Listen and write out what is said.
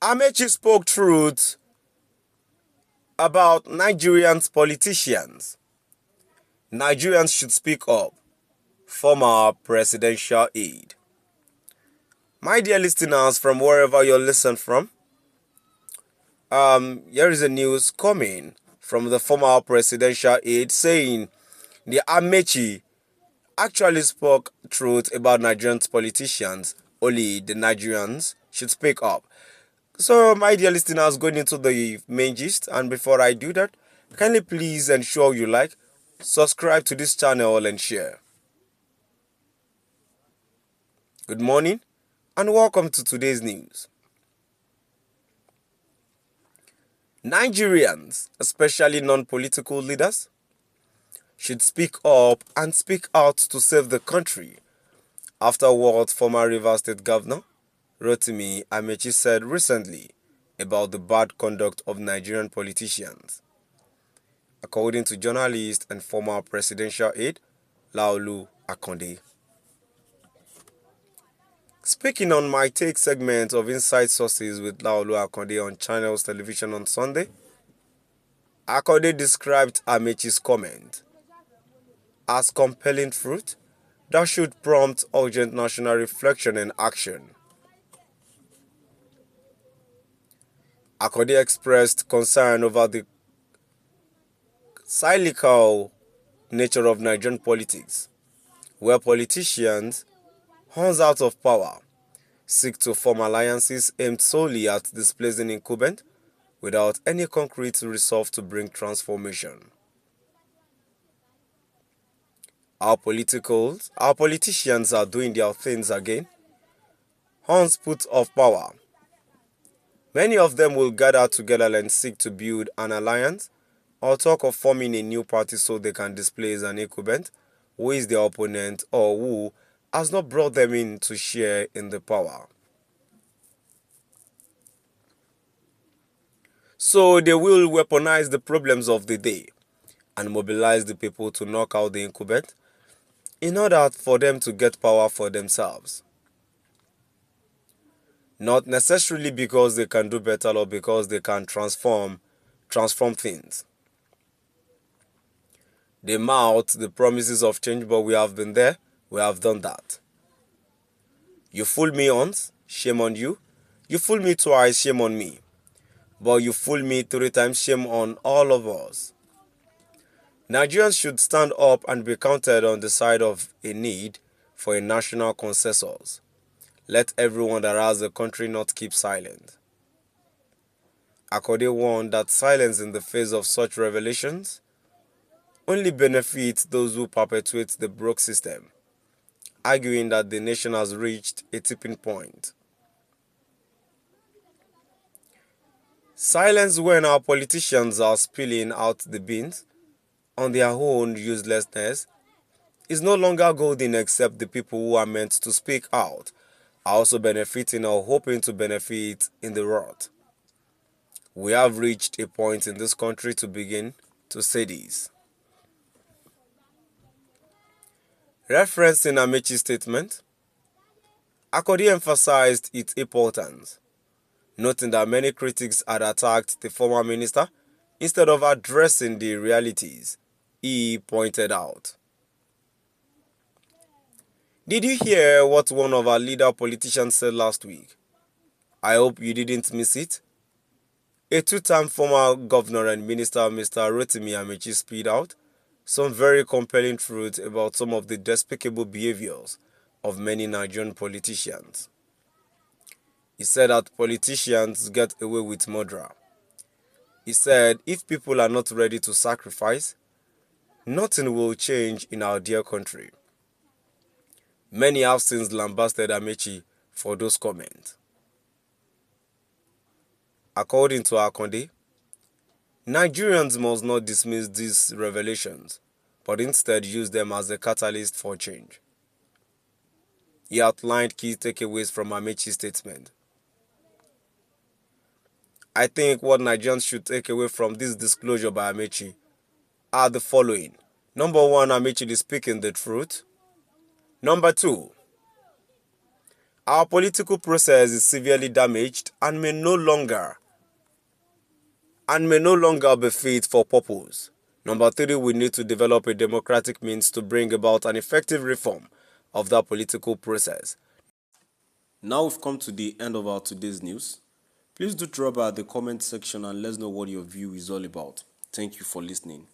Amaechi spoke truth about Nigerians politicians. Nigerians should speak up. Former presidential aide. My dear listeners from wherever you're listening from, here is a news coming from the former presidential aide saying the Amaechi actually spoke truth about Nigerians politicians. Only the Nigerians should speak up. So, my dear listeners, going into the main gist, and before I do that, kindly please ensure you like, subscribe to this channel and share. Good morning and welcome to today's news. Nigerians, especially non-political leaders, should speak up and speak out to save the country after what former Rivers State Governor Rotimi Amaechi said recently about the bad conduct of Nigerian politicians. According to journalist and former presidential aide Laolu Akonde. Speaking on my take segment of Inside Sources with Laolu Akonde on Channels Television on Sunday, Akonde described Amaechi's comment as compelling truth that should prompt urgent national reflection and action. Akonde expressed concern over the cyclical nature of Nigerian politics, where politicians, once out of power, seek to form alliances aimed solely at displacing incumbents without any concrete resolve to bring transformation. Our politicians are doing their things again, once put off power. Many of them will gather together and seek to build an alliance or talk of forming a new party so they can displace an incumbent who is their opponent or who has not brought them in to share in the power. So they will weaponize the problems of the day and mobilize the people to knock out the incumbent in order for them to get power for themselves. Not necessarily because they can do better or because they can transform things. They mouth the promises of change, but we have been there, we have done that. You fool me once, shame on you. You fool me twice, shame on me. But you fool me 3 times, shame on all of us. Nigerians should stand up and be counted on the side of a need for a national consensus. Let everyone that has a country not keep silent. Akonde warned that silence in the face of such revelations only benefits those who perpetuate the broke system, arguing that the nation has reached a tipping point. Silence when our politicians are spilling out the beans on their own uselessness is no longer golden, except the people who are meant to speak out are also benefiting or hoping to benefit in the world. We have reached a point in this country to begin to say this. Referencing Amaechi's statement, Akonde emphasized its importance, noting that many critics had attacked the former minister instead of addressing the realities. He pointed out. Did you hear what one of our leader politicians said last week? I hope you didn't miss it. A 2-time former governor and minister, Mr. Rotimi Amaechi, spit out some very compelling truths about some of the despicable behaviors of many Nigerian politicians. He said that politicians get away with murder. He said if people are not ready to sacrifice, nothing will change in our dear country. Many have since lambasted Amaechi for those comments. According to Akonde, Nigerians must not dismiss these revelations, but instead use them as a catalyst for change. He outlined key takeaways from Amaechi's statement. I think what Nigerians should take away from this disclosure by Amaechi are the following. Number 1, Amaechi is speaking the truth. Number 2, Our political process is severely damaged and may no longer be fit for purpose. Number three, we need to develop a democratic means to bring about an effective reform of that political process. Now we've come to the end of our today's news. Please do drop by the comment section and let us know what your view is all about. Thank you for listening.